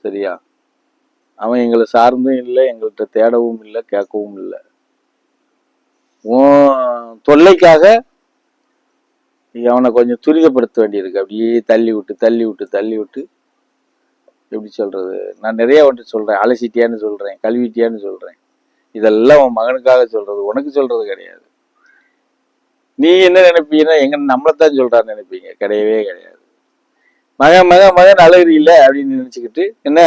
சரியா? அவன் எங்களை சார்ந்தும் இல்லை, எங்கள்கிட்ட தேடவும் இல்லை, கேட்கவும் இல்லை. உன் தொல்லைக்காக அவனை கொஞ்சம் துரிதப்படுத்த வேண்டியிருக்கு. அப்படியே தள்ளி விட்டு தள்ளி விட்டு தள்ளி விட்டு எப்படி சொல்றது, நான் நிறைய வந்துட்டு சொல்றேன், அலசிட்டியான்னு சொல்றேன், கழுவிட்டியான்னு சொல்றேன். இதெல்லாம் உன் மகனுக்காக சொல்றது, உனக்கு சொல்றது கிடையாது. நீ என்ன நினைப்பீங்கன்னா எங்க நம்மளைத்தான் சொல்றான்னு நினைப்பீங்க. கிடையவே கிடையாது. மகன் மகன் மகன் அழுகுறீல்ல அப்படின்னு நினைச்சுக்கிட்டு என்ன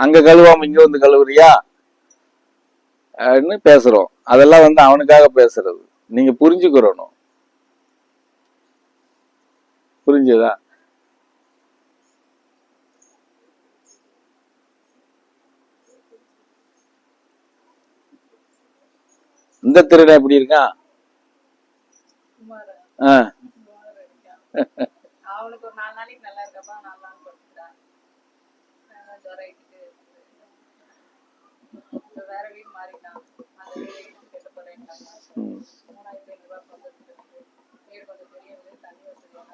அங்க கழுவாம இங்க வந்து கழுவுறியா அப்படின்னு பேசுறோம். அதெல்லாம் வந்து அவனுக்காக பேசுறது. நீங்க புரிஞ்சுக்கிறணும். புரிஞ்சுதா? இந்த திருடன் எப்படி இருக்கான்? அவனுக்கு ஒரு 4 நாளைக்கு நல்லா இருக்கப்பா, 4 நாள் கொடுத்துட்டான். வேற வீடு மாறிட்டான். அந்த வீடு கெட்டு போறேன்ட்டாங்க. 3500 ரூபாய் கொடுத்துருக்கு. வீடு கொஞ்சம் பெரிய வீடு, தண்ணி வசதியான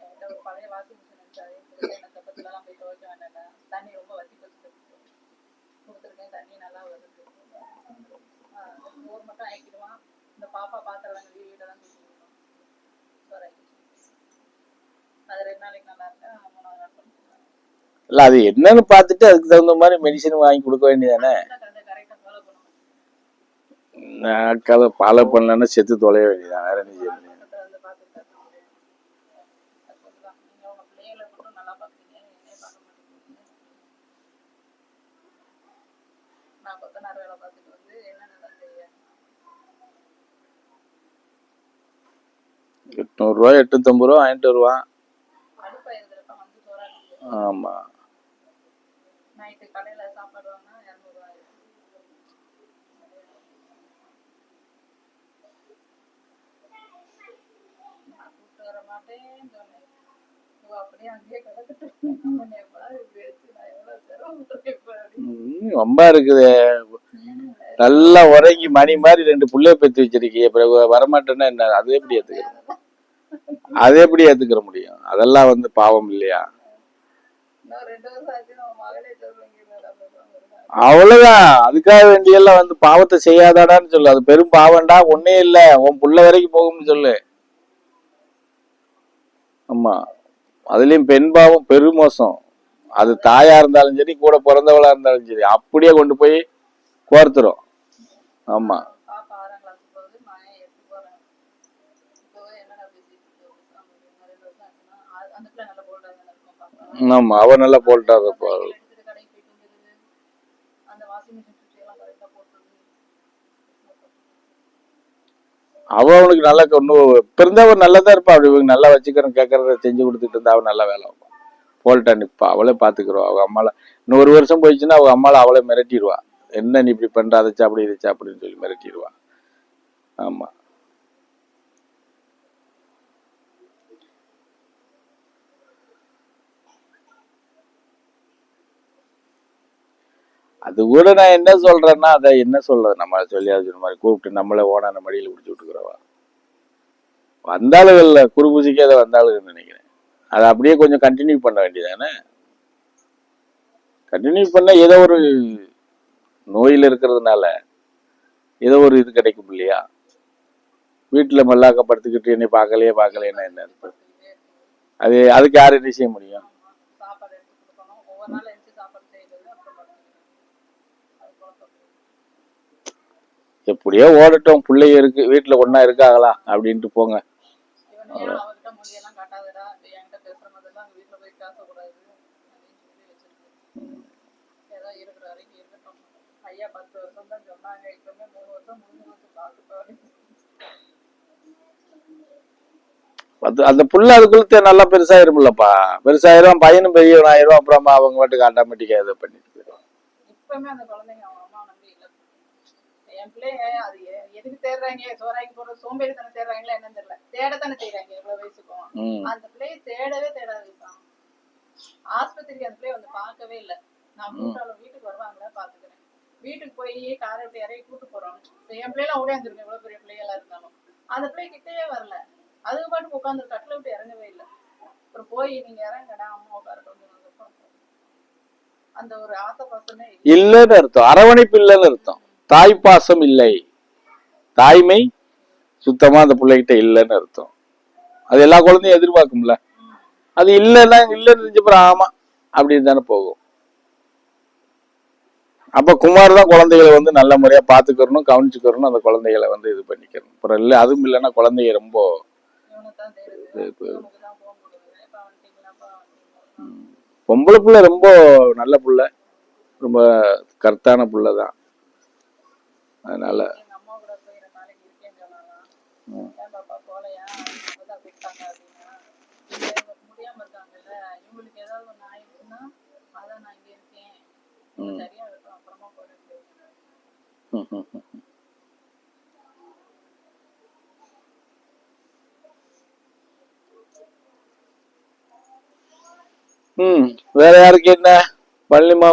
என்கிட்ட ஒரு பழைய வாஷிங் மிஷின் இருந்துச்சு. எனக்கு பக்கத்துலலாம் போய் துவைக்க வேண்டாம். தண்ணி ரொம்ப வத்தி போச்சு கொடுத்துருக்கேன். தண்ணி நல்லா வருது. ஊர் மட்டும் ஆக்கிடுவான். இந்த பாப்பா பாத்திரம் வீடெல்லாம் அது 2 நாளைக்கு நல்லா இருக்கா, 3ஆவது நாள் பண்ணுறாங்க. இல்ல அது என்னன்னு பார்த்துட்டு அதுக்கு தகுந்த மாதிரி மெடிசன் வாங்கி கொடுக்க வேண்டியதானே. ஃபாலோ பண்ணலன்னா செத்து தொலைய வேண்டியதான். வேற என்ன செய்ய முடியும்? ₹800 ₹850 வாங்கிட்டு வருவான். ஆமா. ரொம்ப இருக்குது. நல்லா உறங்கி மணி மாதிரி 2 புள்ளைய பெற்று வச்சிருக்கீங்க. பிறகு வரமாட்டேன்னா என்ன? அது எப்படி ஏத்துக்கிறோம்? அது எப்படி ஏத்துக்கிற முடியும்? அதெல்லாம் வந்து பாவம் இல்லையா? அவ்வளவுதான். அதுக்காக வேண்டியெல்லாம் வந்து பாவத்தை செய்யாதாடான்னு சொல்லு. அது பெரும் பாவம்டா, ஒன்னே இல்ல, உன் புள்ள வரைக்கும் போகும்னு சொல்லு. ஆமா. அதுலயும் பெண் பாவம் பெருமோசம். அது தாயா இருந்தாலும் சரி, கூட பிறந்தவளா இருந்தாலும் சரி, அப்படியே கொண்டு போய் கோர்த்துரும். ஆமா. ஆமா, அவ நல்லா போல்ட்டாதப்பா. அவ அவனுக்கு நல்லா பிறந்தவன் நல்லதா இருப்பா. அப்படி நல்லா வச்சுக்கிறேன் கேட்கறத செஞ்சு கொடுத்துட்டு இருந்தா அவன் நல்லா வேலை போல்ட்டா நிப்பா. அவளே பாத்துக்கிறோம். அவங்க அம்மால இன்னும் 1 வருஷம் போயிடுச்சுன்னா அவங்க அம்மால அவளை மிரட்டிடுவா. என்ன நீ இப்படி பண்ற, அதை சாப்பிடு இதை சாப்பிடுன்னு சொல்லி மிரட்டிடுவா. ஆமா. அது கூட நான் என்ன சொல்றேன்னா, அதை என்ன சொல்றது, நம்ம சொல்லியாச்சு மாதிரி கூப்பிட்டு நம்மளே ஓனான மடியில் பிடிச்சி விட்டுக்கிறவா. வந்தாளுகள்ல குறுபூசிக்கே அதை வந்தாளுன்னு நினைக்கிறேன். அதை அப்படியே கொஞ்சம் கண்டினியூ பண்ண வேண்டியதானே. கண்டினியூ பண்ண ஏதோ ஒரு நோயில் இருக்கிறதுனால ஏதோ ஒரு இது கிடைக்கும் இல்லையா? வீட்டுல மல்லாக்கப்படுத்திக்கிட்டு என்னை பார்க்கலைன்னா என்ன இருக்கு? அதுக்கு யாரும் என்ன செய்ய முடியும்? எப்படியோ ஓடட்டும், பிள்ளைங்க இருக்கு, வீட்டுல ஒன்னா இருக்காங்களா அப்படின்ட்டு போங்க. அந்த புள்ள அதுக்குள்ள நல்லா பெருசாயிரும்லப்பா. பெருசாயிரும், பையனும் பெரியவன் ஆயிரும். அப்புறமா அவங்க மட்டும் ஆட்டோமேட்டிக்கா இதை பண்ணிட்டு போயிடும். என் பிள்ளைங்க அது எதுக்கு தேடுறாங்க, சோறாக்கி போடுற சோம்பேறித்தனம் தேடுறாங்களா என்னன்னு தெரியல. தேடத்தானே செய்யறாங்க எவ்வளவு வயசுக்கும். அந்த பிள்ளைய தேடவே தேடாது. ஆஸ்பத்திரிக்கு அந்த பிள்ளைய வந்து பார்க்கவே இல்லை. நான் வீட்டுக்கு வருவாங்களா பாத்துக்கிறேன். வீட்டுக்கு போய் காரை விட்டு இறங்கி கூட்டு போறோம். என் பிள்ளைலாம் ஓடியாந்துருங்க, எவ்வளவு பெரிய பிள்ளைகளா இருந்தாலும். அந்த பிள்ளை கிட்டே வரல. அதுக்கு பாட்டு உட்காந்து கட்டில விட்டு இறங்கவே இல்லை. அப்புறம் போய் நீங்க இறங்கடா, அம்மா உட்காரட்டும். அந்த ஒரு ஆசை பாசமே இல்லைன்னு அர்த்தம், அரவணைப்பு இல்லைன்னு அர்த்தம், தாய் பாசம் இல்லை, தாய்மை சுத்தமா அந்த பிள்ளைகிட்ட இல்லைன்னு அர்த்தம். அது எல்லா குழந்தையும் எதிர்பார்க்கும்ல. அது இல்லைன்னா இல்லைன்னு தெரிஞ்சப்பறம் ஆமா அப்படின்னு தானே போகும். அப்ப குமார் தான் குழந்தைகளை வந்து நல்ல முறையா பாத்துக்கிறணும், கவனிச்சுக்கிறணும், அந்த குழந்தைகளை வந்து இது பண்ணிக்கணும். அப்புறம் இல்லை அதுவும் இல்லைன்னா குழந்தைய ரொம்ப இவனைத்தான் தேடுது, இவனுக்கு தான் போன் கொடுக்குது, எப்ப வந்துட்டீங்களாப்பா வந்துட்டீங்களா. பொம்பளை புள்ள ரொம்ப நல்ல புள்ள, ரொம்ப கரெக்டான புள்ள தான். அதனால எங்க அம்மா கூட போய் 2 நாளைக்கு இருக்கேன்னு சொன்னாலாம். ஏன் பாப்பா போலையா, இப்பதான் கூப்பிட்டாங்க அப்படின்னா, இல்ல இவங்க முடியாம இருக்காங்கல்ல, இவங்களுக்கு ஏதாவது ஒண்ணு ஆயிடுச்சுன்னா அதான் நான் இங்க இருக்கேன், சரியா இருக்கும், அப்புறமா போறேன். வேற யாருக்கு என்ன பழனிமா